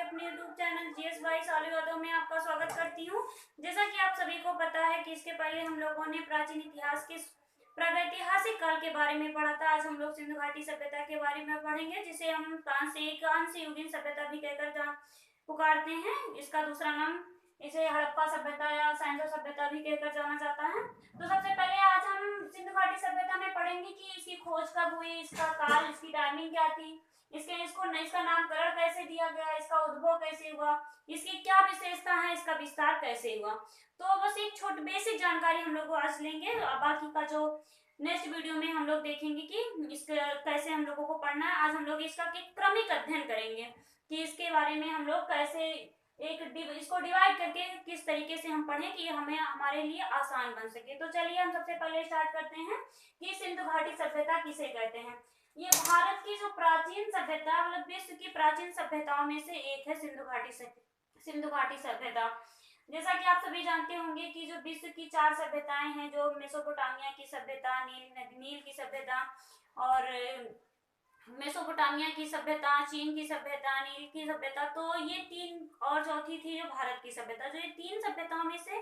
अपने YouTube channel GS by सालिवादों में आपका स्वागत करती हूँ। जैसा कि आप सभी को पता है कि इसके पहले हम लोगों ने प्राचीन इतिहास के प्रागैतिहासिक काल के बारे में पढ़ा था। आज हम लोग सिंधु घाटी सभ्यता के बारे में पढ़ेंगे, जिसे हम कांस्य युगीन सभ्यता भी कहकर पुकारते हैं। इसका दूसरा नाम इसे हड़प्पा सभ्यता या सैंधो सभ्यता भी कहकर जाना जाता है। तो सबसे पहले आज हम सिंधु घाटी सभ्यता में पढ़ेंगे कि इसकी खोज कब हुई, इसका काल, इसकी टाइमिंग क्या थी, इसका नामकरण कैसे दिया गया, इसका उद्भव कैसे हुआ, इसकी क्या विशेषता है, इसका विस्तार कैसे हुआ। तो बस एक छोटी बेसिक जानकारी हम लोग आज लेंगे। बाकी का जो नेक्स्ट वीडियो में हम लोग देखेंगे कि इसका कैसे हम लोगों को पढ़ना है। आज हम लोग इसका क्रमिक अध्ययन करेंगे कि इसके बारे में हम लोग कैसे इसको डिवाइड करके किस तरीके से हम पढ़ें कि हमें हमारे लिए आसान बन सके। तो चलिए हम सबसे पहले स्टार्ट करते हैं कि सिंधु घाटी सभ्यता किसे कहते हैं। ये भारत की जो प्राचीन सभ्यता, मतलब विश्व की प्राचीन सभ्यताओं में से एक है सिंधु घाटी सभ्यता। जैसा कि आप सभी जानते होंगे कि जो विश्व की 4 सभ्यताएं हैं, जो मेसोपोटामिया की सभ्यता, नील की सभ्यता और मेसोपोटामिया की सभ्यता, चीन की सभ्यता, नील की सभ्यता, तो ये 3 और चौथी थी जो भारत की सभ्यता। जो ये 3 सभ्यताओं में से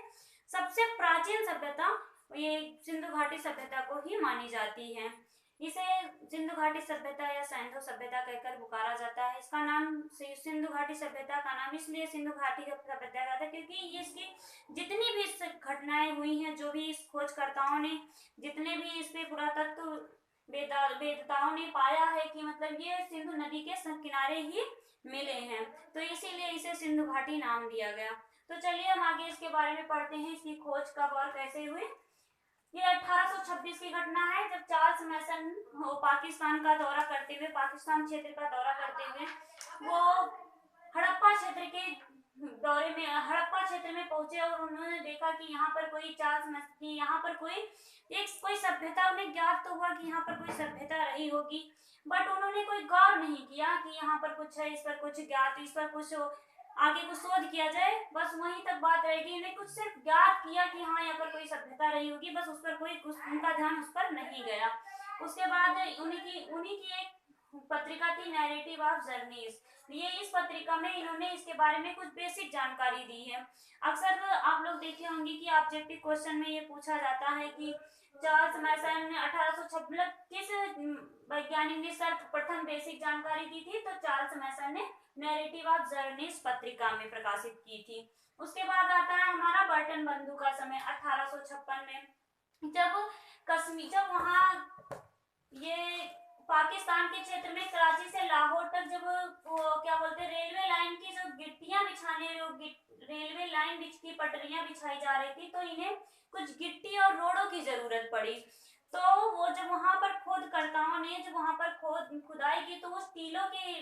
सबसे प्राचीन सभ्यता ये सिंधु घाटी सभ्यता को ही मानी जाती है। इसे सिंधु घाटी सभ्यता या सैंधो सभ्यता कहकर पुकारा जाता है। इसका नाम सिंधु घाटी सभ्यता का नाम इसलिए सिंधु घाटी सभ्यता का था क्योंकि इसकी जितनी भी घटनाएं हुई हैं, जो भी इस खोजकर्ताओं ने, जितने भी इस पे पुरातत्व वेदताओं ने पाया है कि मतलब ये सिंधु नदी के किनारे ही मिले हैं, तो इसीलिए इसे सिंधु घाटी नाम दिया गया। तो चलिए हम आगे इसके बारे में पढ़ते हैं, इसकी खोज कब और कैसे हुई। ये 1826 की घटना है, जब चार्ल्स मैसन पाकिस्तान का दौरा करते हुए, पाकिस्तान क्षेत्र का दौरा करते हुए वो हड़प्पा क्षेत्र में पहुंचे और उन्होंने देखा कि यहाँ पर कोई सभ्यता, उन्हें ज्ञात तो हुआ कि यहाँ पर कोई सभ्यता रही होगी, बट उन्होंने कोई गौर नहीं किया कि यहाँ पर कुछ है, इस पर कुछ ज्ञात, इस पर कुछ आगे कुछ शोध किया जाए। बस वहीं तक बात रहेगी। इन्हें कुछ सिर्फ ज्ञात किया कि हाँ यहाँ पर कोई सभ्यता रही होगी, बस उस पर उनका ध्यान उस पर नहीं गया। उसके बाद उन्हीं की एक पत्रिका थी नैरेटिव ऑफ जर्नीज। ये इस पत्रिका में इन्होंने इसके बारे में कुछ बेसिक जानकारी दी है। अक्सर आप लोग देखे होंगे कि ऑब्जेक्टिव क्वेश्चन में ये पूछा जाता है कि चार्ल्स मैसन ने 1826 किस वैज्ञानिक ने सर्वप्रथम बेसिक जानकारी दी थी, तो चार्ल्स मैसन ने नैरेटिव ऑफ जर्नीज पत्रिका में प्रकाशित की थी। उसके बाद आता है हमारा बर्टन बंधु का समय 1856 में, जब वहाँ ये पाकिस्तान के क्षेत्र में कराची से लाहौर तक जब रेलवे लाइन की जो रेलवे लाइन की पटरियां बिछाई जा रही थी, तो इन्हें कुछ गिट्टी और रोडों की जरूरत पड़ी। तो वो जब वहां पर खोदकर्ताओं ने जब वहां पर खुदाई की, तो उस टीलों के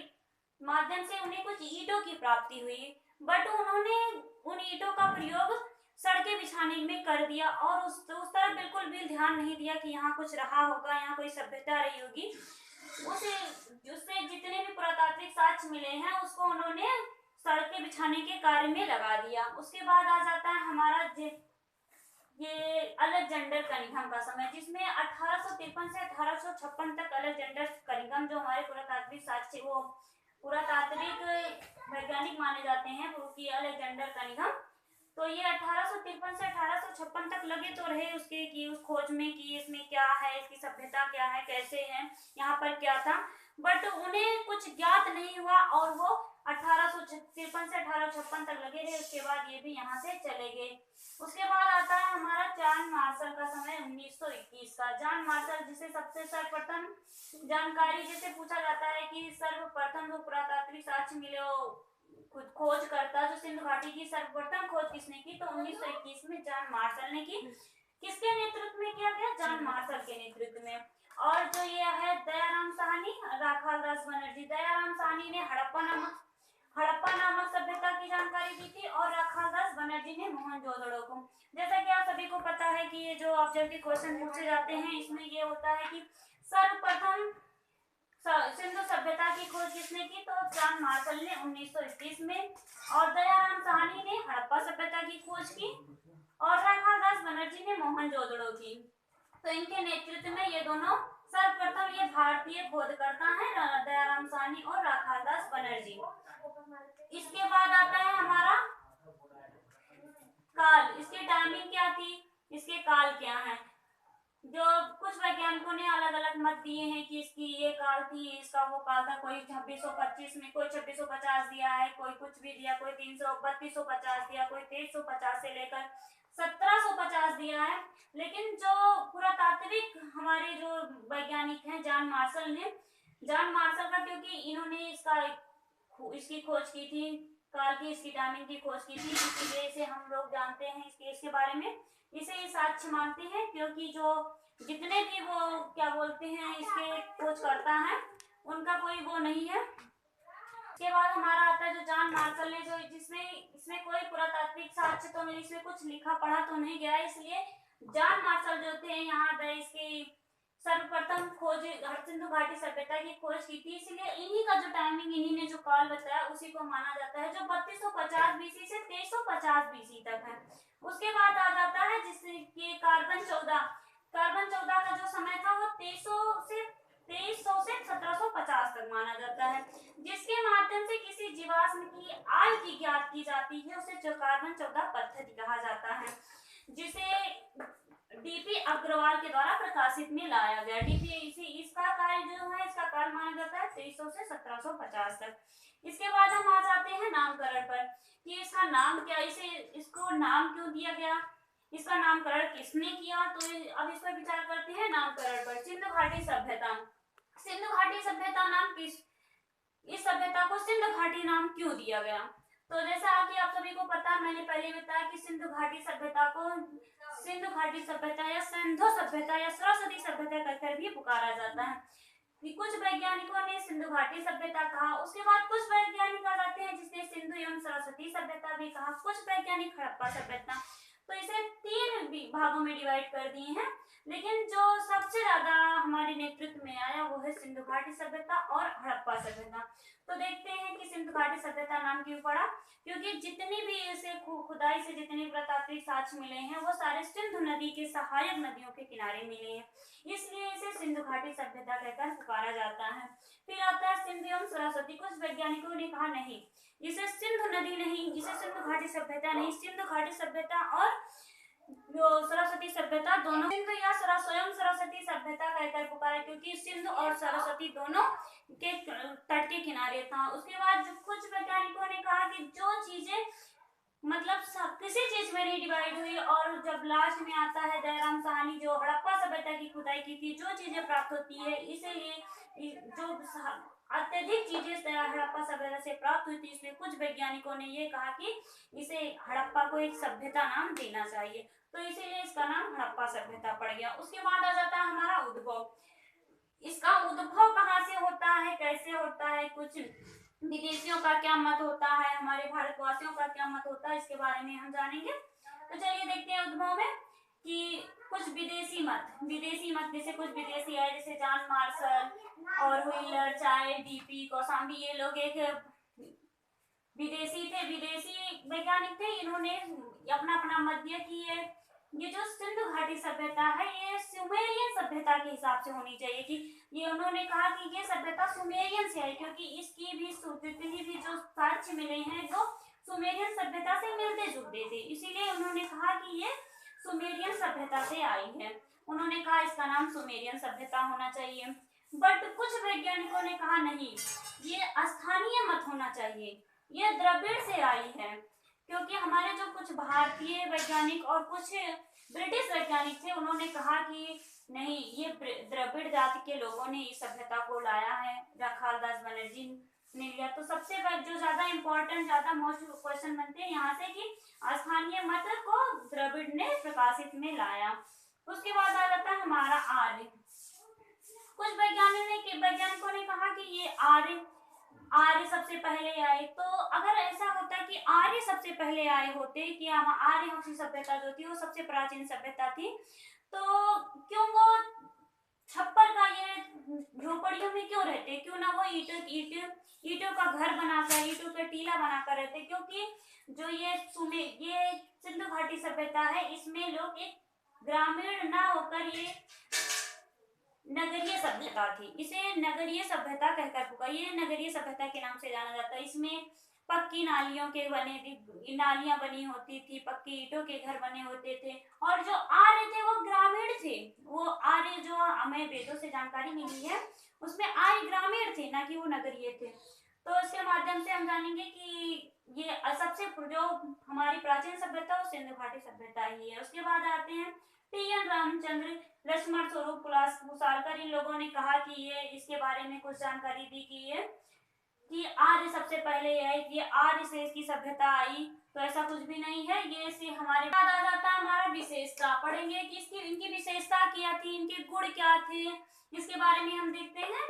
माध्यम से उन्हें कुछ ईंटों की प्राप्ति हुई, बट उन्होंने उन ईंटों का प्रयोग सड़कें बिछाने में कर दिया और उस तरफ बिल्कुल भी ध्यान नहीं दिया कि यहाँ कुछ रहा होगा, यहाँ कोई सभ्यता रही होगी। उससे जितने भी पुरातात्विक साक्ष्य मिले हैं, उसको उन्होंने सड़कें बिछाने के कार्य में लगा दिया। उसके बाद आ जाता है हमारा ये अलेक्जेंडर कनिंघम का समय, जिसमें 1853 से 1856 तक अलेक्जेंडर कनिंघम, जो हमारे पुरातात्विक साक्ष्य, वो पुरातात्विक वैज्ञानिक माने जाते हैं, वो कि अलेक्जेंडर कनिंघम, तो ये 1853 से 1856 तक लगे तो रहे उसके कि उस खोज में कि इसमें क्या है, इसकी सभ्यता क्या है, कैसे है, यहाँ पर क्या था, बट उन्हें कुछ ज्ञात नहीं हुआ और वो 1853 से 1856 तक लगे रहे। उसके बाद ये भी यहाँ से चले गए। उसके बाद आता है हमारा जॉन मार्शल का समय 1921 का। जॉन मार्शल, जिसे सबसे सर्वप्रथम जानकारी जैसे पूछा जाता है कि सर्वप्रथम जो पुरातात्विक साक्ष्य मिले खुद खोज करता, जो सिंधु घाटी की सर्वप्रथम खोज किसने की, तो 1921 में जॉन मार्शल ने की। किसके नेतृत्व में किया गया? जॉन मार्शल के नेतृत्व में। और जो ये है दयाराम साहनी, राखालदास बनर्जी। दयाराम साहनी ने हड़प्पा नामक सभ्यता की जानकारी दी थी और राखालदास बनर्जी ने मोहनजोदड़ो को। जैसा कि आप सभी को पता है कि ये जो ऑब्जेक्टिव क्वेश्चन पूछे जाते हैं, इसमें ये होता है कि सर्वप्रथम सिंधु सभ्यता की खोज किसने की, तो जॉन मार्शल ने 1921 में, और दयाराम साहनी ने हड़प्पा सभ्यता की खोज की और राखालदास बनर्जी ने मोहनजोदड़ो की। तो इनके नेतृत्व में ये दोनों सर्वप्रथम ये भारतीय खोजकर्ता हैं, दयाराम साहनी और राखालदास बनर्जी। इसके काल, इसकी टाइमिंग क्या थी, इसके काल क्या है। जो कुछ वैज्ञानिकों ने अलग अलग मत दिए हैं कि इसकी ये काल थी, इसका वो काल था। कोई 2625 में, कोई 2650 दिया है, कोई कुछ भी दिया, कोई 3250 दिया, कोई 2350 से लेकर 1750 दिया है। लेकिन जो पुरातात्विक हमारे जो वैज्ञानिक हैं, जॉन मार्शल का, क्योंकि इन्होंने इसकी खोज की थी, काल की, इसकी टाइमिंग की खोज की थी, इसलिए इसे हम लोग जानते हैं इसके बारे में, इसे साक्ष्य मानते हैं। क्योंकि जो जितने भी वो क्या बोलते हैं इसके खोज करता है, उनका कोई वो नहीं है। इसके बाद हमारा आता है जो जॉन मार्शल ने, जो इसमें कोई पुरातात्विक साक्ष्य तो नहीं, इसमें कुछ लिखा पढ़ा तो नहीं गया, इसलिए जॉन मार्शल जो थे यहाँ इसकी सर्वप्रथम खोज सिंधु घाटी सभ्यता की खोज की थी। इसलिए इन्हीं का जो टाइमिंग, इन्हीं ने जो काल बताया, उसी को माना जाता है, जो 3250 बीसी से 2350 बीसी तक है। उसके बाद आ जाता है जिसके कार्बन 14 का जो समय था वो 2300 से 1750 तक माना जाता है, जिसके माध्यम से किसी जीवाश्म की आयु की ज्ञात की जाती है। उसे जो कार्बन 14 पद्धति कहा जाता है, जिसे डीपी अग्रवाल के द्वारा प्रकाशित में लाया गया। इसका काल जो है, इसका काल माना जाता है 2300 से 1750 तक। इसके बाद हम आ जाते हैं नामकरण पर कि इसका नाम क्या, इसको नाम क्यों दिया गया, इसका नामकरण किसने किया। तो अब इस पर विचार करते हैं नामकरण पर। सिंधु घाटी सभ्यता नाम इस सभ्यता को सिंधु घाटी नाम क्यों दिया गया। तो जैसा कि आप सभी को पता, मैंने पहले बताया कि सिंधु घाटी सभ्यता को सिंधु घाटी सभ्यता या सिंधु सभ्यता या सरस्वती सभ्यता कहकर भी पुकारा जाता है। कुछ वैज्ञानिकों ने सिंधु घाटी सभ्यता कहा, उसके बाद कुछ वैज्ञानिक आ जाते हैं जिसने सिंधु एवं सरस्वती सभ्यता भी कहा, कुछ वैज्ञानिक हड़प्पा सभ्यता। तो इसे 3 भागों में डिवाइड कर दिए हैं, लेकिन जो सबसे ज्यादा हमारे नेतृत्व में आया वो है सिंधु घाटी सभ्यता और हड़प्पा सभ्यता। तो देखते हैं कि सिंधु घाटी सभ्यता नाम क्यों पड़ा, क्योंकि जितनी भी इसे खुदाई से जितने पुरातात्विक साक्ष्य मिले हैं वो सारे सिंधु नदी के सहायक नदियों के किनारे मिले हैं, इसलिए इसे सिंधु घाटी सभ्यता कहकर पुकारा जाता है। फिर आता है सिंधु एवं सरस्वती। कुछ वैज्ञानिकों ने कहा नहीं, इसे सिंधु नदी नहीं, इसे सिंधु घाटी सभ्यता नहीं, सिंधु घाटी सभ्यता और जो सरस्वती सभ्यता दोनों सिंधु या स्वयं सरस्वती सभ्यता कहकर पुकारा, क्योंकि सिंधु और सरस्वती दोनों के तट के किनारे था। उसके बाद कुछ वैज्ञानिकों ने कहा कि जो चीजें मतलब किसी चीज में नहीं डिवाइड हुई, और जब लास्ट में आता है जयराम साहनी जो हड़प्पा सभ्यता की खुदाई की थी, जो चीजें प्राप्त होती है, इसीलिए जो अत्यधिक चीजें हड़प्पा सभ्यता से प्राप्त हुई थी, इसलिए कुछ वैज्ञानिकों ने ये कहा कि इसे हड़प्पा को एक सभ्यता नाम देना चाहिए, तो इसीलिए इसका नाम हड़प्पा सभ्यता पड़ गया। उसके बाद आ जाता है हमारा उद्भव। इसका उद्भव कहाँ से होता है, कैसे होता है, कुछ विदेशियों का क्या मत होता है, हमारे भारतवासियों का क्या मत होता है, इसके बारे में हम जानेंगे। तो चलिए देखते हैं उद्भव में कि कुछ विदेशी मत जैसे कुछ विदेशी है, जैसे जॉन मार्शल और व्हीलर, चाय, डीपी कौशाम्बी, ये लोग एक विदेशी वैज्ञानिक थे। इन्होंने अपना अपना मत दिया कि ये जो सिंधु घाटी सभ्यता है ये सुमेरियन सभ्यता के हिसाब से होनी चाहिए, कि ये उन्होंने कहा कि ये सभ्यता सुमेरियन से है, क्योंकि इसकी भी जितनी भी जो साक्ष्य मिले हैं जो सुमेरियन सभ्यता से मिलते जुलते थे, इसीलिए उन्होंने कहा कि ये सुमेरियन सभ्यता से आई है। उन्होंने कहा इसका नाम सुमेरियन सभ्यता होना चाहिए। बट कुछ वैज्ञानिकों ने कहा नहीं, ये स्थानीय मत होना चाहिए, ये द्रविड़ से आई है, क्योंकि हमारे जो कुछ भारतीय वैज्ञानिक और कुछ ब्रिटिश वैज्ञानिक थे, उन्होंने कहा कि नहीं, ये द्रविड़ जाति के लोगों ने इस सभ्यता को लाया है, राखालदास बनर्जी ने लिया। तो सबसे जो ज्यादा इंपॉर्टेंट, ज्यादा मोस्ट क्वेश्चन बनते हैं यहाँ से कि स्थानीय मत को द्रविड़ ने प्रकाशित में लाया। उसके बाद आ जाता है हमारा आर्य। कुछ वैज्ञानिकों ने कहा कि ये आर्य सबसे पहले आए। तो अगर ऐसा होता कि आर्य सबसे पहले आए होते, कि आर्यवंशी सभ्यता जो थी वो सबसे प्राचीन सभ्यता थी, तो क्यों वो छप्पर का ये झोपड़ियों में क्यों रहते, क्यों ना वो ईंटों का घर बनाकर, ईंटों का टीला बनाकर रहते, क्योंकि जो ये सिंधु घाटी सभ्यता है इसमें लोग एक ग्रामीण ना होकर ये नगरीय सभ्यता थी, इसे नगरीय सभ्यता कहकर पुकारा, ये नगरीय सभ्यता के नाम से जाना जाता है। इसमें पक्की नालियों के नालियां बनी होती थी, पक्की ईंटों के घर बने होते थे। और जो आर्य थे वो ग्रामीण थे। वो आर्य जो हमें वेदों से जानकारी मिली है उसमें आर्य ग्रामीण थे, ना कि वो नगरीय थे। तो इसके माध्यम से हम जानेंगे कि ये सबसे जो हमारी प्राचीन सभ्यता वो सिंधु घाटी सभ्यता ही है। उसके बाद आते हैं टी.एन. रामचंद्र, लक्ष्मण स्वरूप कुसालकर, इन लोगों ने कहा कि ये इसके बारे में कुछ जानकारी दी कि ये कि आर्य सबसे पहले है, ये आर्य से इसकी सभ्यता आई। तो ऐसा कुछ भी नहीं है, ये से हमारे बाद आ जाता है हमारा विशेषता। पढ़ेंगे कि इसकी इनकी विशेषता क्या थी, इनके गुण क्या थे, इसके बारे में हम देखते हैं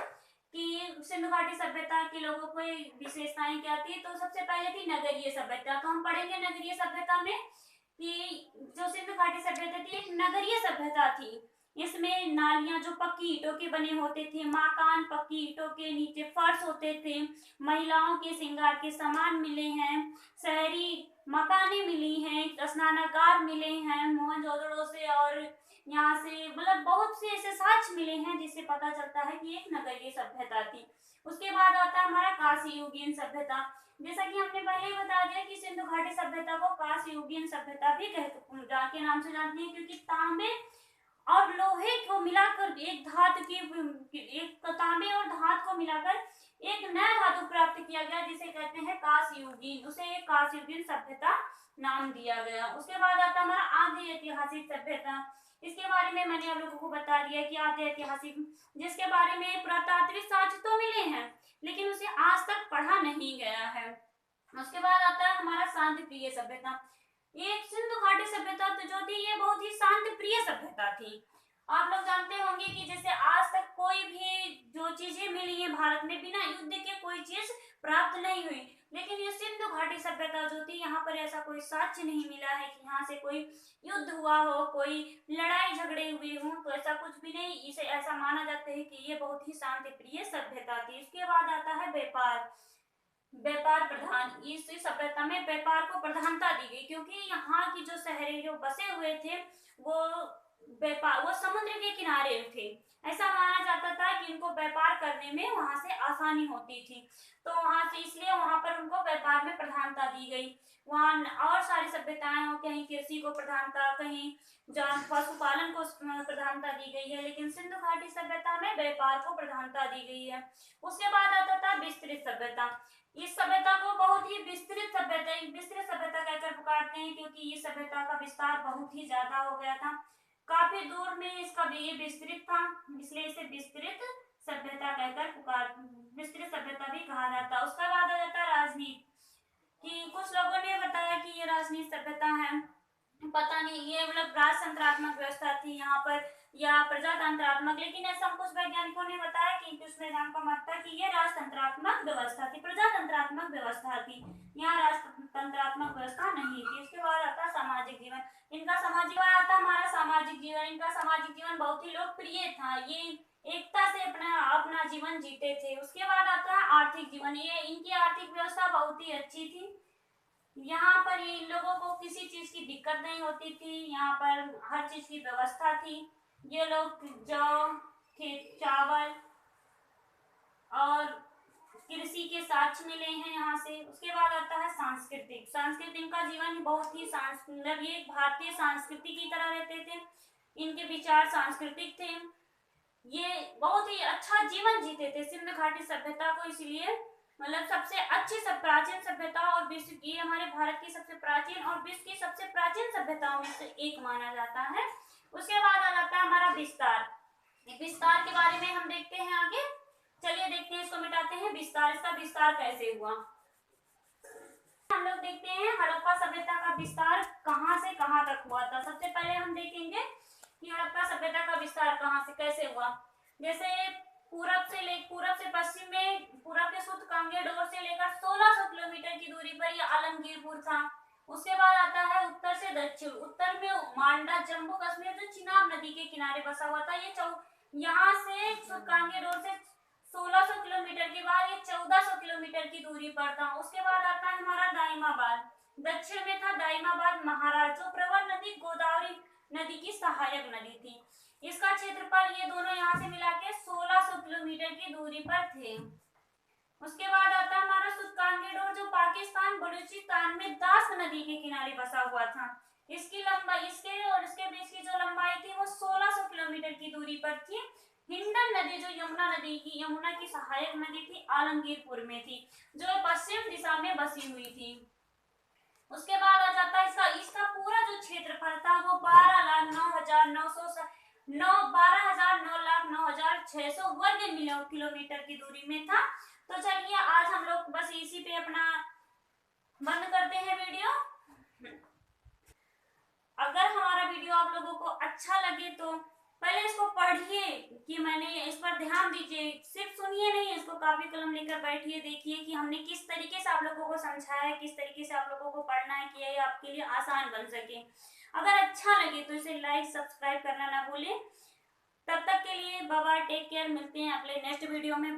कि सिंधु घाटी सभ्यता के लोगों को विशेषताएं क्या थी। तो सबसे पहले थी नगरीय सभ्यता। तो हम पढ़ेंगे नगरीय सभ्यता में कि जो सिंधु घाटी सभ्यता थी एक नगरीय सभ्यता थी। इसमें नालियां जो पक्की ईंटों के बने होते थे, मकान पक्की ईंटों के नीचे फर्श होते थे, महिलाओं के श्रृंगार के सामान मिले हैं, शहरी मकानें मिली हैं, स्नानागार मिले हैं मोहनजोदड़ो से, और यहाँ से मतलब बहुत से ऐसे साक्ष्य मिले हैं जिससे पता चलता है कि एक नगरीय सभ्यता थी। उसके बाद आता है हमारा कांस्य युगीन सभ्यता। जैसा कि हमने पहले ही बता दिया कि सिंधु घाटी सभ्यता को कांस्य युगीन सभ्यता भी के नाम से जानते हैं, क्योंकि तांबे और लोहे को मिलाकर एक धातु की एक तांबे और धातु को मिलाकर एक नया धातु प्राप्त किया गया जिसे कहते हैं कांस्य युगीन। उसे एक कांस्य युगीन सभ्यता नाम दिया गया। उसके बाद आता हमारा आद्य ऐतिहासिक सभ्यता। इसके बारे में मैंने आप लोगों को बता दिया कि आद्य ऐतिहासिक, जिसके बारे में पुरातात्विक साक्ष्य तो मिले हैं लेकिन उसे आज तक पढ़ा नहीं गया है। उसके बाद आता है हमारा शांति प्रिय सभ्यता। एक सिंधु घाटी सभ्यता तो जो थी ये बहुत ही शांति प्रिय सभ्यता थी। आप लोग जानते होंगे कि जैसे आज तक कोई भी जो चीजें मिली है भारत में बिना युद्ध के कोई चीज प्राप्त नहीं हुई, लेकिन ये सिंधु घाटी सभ्यता जो थी यहाँ पर ऐसा कोई साक्ष्य नहीं मिला है कि यहाँ से कोई युद्ध हुआ हो, कोई लड़ाई झगड़े हुए हों। तो ऐसा कुछ भी नहीं, इसे ऐसा माना जाता है कि ये बहुत ही शांति प्रिय सभ्यता थी। इसके बाद आता है व्यापार। व्यापार प्रधान, इस सभ्यता में व्यापार को प्रधानता दी गई क्योंकि यहाँ की जो शहरी जो बसे हुए थे वो समुद्र के किनारे थे। ऐसा माना जाता था कि इनको व्यापार करने में वहां से आसानी होती थी, तो वहां से इसलिए वहां पर उनको व्यापार में प्रधानता दी गई। वहां और सारी सभ्यताएं हो, कहीं कृषि को प्रधानता, कहीं पशुपालन को प्रधानता दी गई है, लेकिन सिंधु घाटी सभ्यता में व्यापार को प्रधानता दी गई है। उसके बाद आता था विस्तृत सभ्यता। इस सभ्यता को बहुत ही विस्तृत सभ्यता कहकर पुकारते हैं क्योंकि इस सभ्यता का विस्तार बहुत ही ज्यादा हो गया था, काफी दूर में इसका ये विस्तृत था, इसलिए इसे विस्तृत सभ्यता विस्तृत सभ्यता भी कहा जाता है। उसका बाद आ जाता है राजनीति, कि कुछ लोगों ने बताया कि ये राजनीति सभ्यता है, पता नहीं ये मतलब राजतंत्रात्मक व्यवस्था थी यहाँ पर या प्रजातंत्रात्मक, लेकिन ऐसा कुछ वैज्ञानिकों ने बताया कि उसमें जानकर मानता कि ये राजतंत्रात्मक व्यवस्था थी, प्रजातंत्रात्मक व्यवस्था थी, यहाँ राजतंत्रात्मक व्यवस्था नहीं थी। उसके बाद आता सामाजिक जीवन। इनका सामाजिक आता हमारा सामाजिक जीवन। इनका सामाजिक जीवन बहुत ही लोकप्रिय था, ये एकता से अपना जीवन जीते थे। उसके बाद आता है आर्थिक जीवन। ये इनकी आर्थिक व्यवस्था बहुत ही अच्छी थी, यहाँ पर ये इन लोगों को किसी चीज की दिक्कत नहीं होती थी, यहाँ पर हर चीज की व्यवस्था थी। ये लोग जौ, चावल और कृषि के साक्ष्य मिले हैं यहाँ से। उसके बाद आता है सांस्कृतिक का जीवन बहुत ही मतलब ये भारतीय संस्कृति की तरह रहते थे, इनके विचार सांस्कृतिक थे, ये बहुत ही अच्छा जीवन जीते थे सिंधु घाटी सभ्यता को, इसलिए मतलब सबसे अच्छी प्राचीन सभ्यता और विश्व की हमारे भारत की सबसे प्राचीन और विश्व की सबसे प्राचीन सभ्यताओं में से एक माना जाता है। उसके बाद आ जाता है हमारा विस्तार। विस्तार के बारे में हम देखते हैं आगे, चलिए देखते हैं, इसको मिटाते हैं। विस्तार, इसका विस्तार कैसे हुआ हम लोग देखते हैं। हड़प्पा सभ्यता का विस्तार कहाँ से कहाँ तक हुआ था। सबसे पहले हम देखेंगे कि हड़प्पा सभ्यता का विस्तार कहाँ से कैसे हुआ। जैसे पूरब से पश्चिम में, पूरब के शुद्ध कांगेडोर से लेकर 1600 किलोमीटर की दूरी पर यह आलमगीरपुर था। उसके बाद आता है उत्तर से दक्षिण। उत्तर में मांडा, जम्मू कश्मीर जो चिनाब नदी के किनारे बसा हुआ था। ये यहाँ से शुद्ध कांगेडोर से 1600 किलोमीटर के बाद ये 1400 किलोमीटर की दूरी पर था। उसके बाद आता है हमारा दाइमाबाद। दक्षिण में था दाइमाबाद महाराज, जो प्रवर नदी गोदावरी नदी की सहायक नदी थी। इसका क्षेत्रफल ये दोनों यहाँ से मिला के 1600 किलोमीटर की दूरी पर थे। उसके बाद आता है हमारा सुदकांगेडोर, जो पाकिस्तान नदी के किनारे बसा हुआ था। इसकी लंबाई, इसके और इसके बीच की जो लंबाई थी वो 1600 किलोमीटर की दूरी पर थी। हिंडन नदी जो यमुना की सहायक नदी थी, आलमगीरपुर में थी, जो पश्चिम दिशा में बसी हुई थी। उसके बाद आ जाता है इसका इसका पूरा जो क्षेत्रफल था वो 12,09,600 वर्ग किलोमीटर की दूरी में था। तो चलिए आज हम लोग बस इसी पे अपना बंद करते हैं वीडियो। अगर हमारा वीडियो आप लोगों को अच्छा लगे तो पहले इसको पढ़िए कि मैंने इस पर ध्यान दीजिए, सिर्फ सुनिए नहीं, इसको कापी कलम लेकर बैठिए, देखिए कि हमने किस तरीके से आप लोगों को समझाया है, किस तरीके से आप लोगों को पढ़ना है कि ये आपके लिए आसान बन सके। अगर अच्छा लगे तो इसे लाइक सब्सक्राइब करना ना भूलें। तब तक के लिए बाय बाय, टेक केयर, मिलते हैं अगले नेक्स्ट वीडियो में।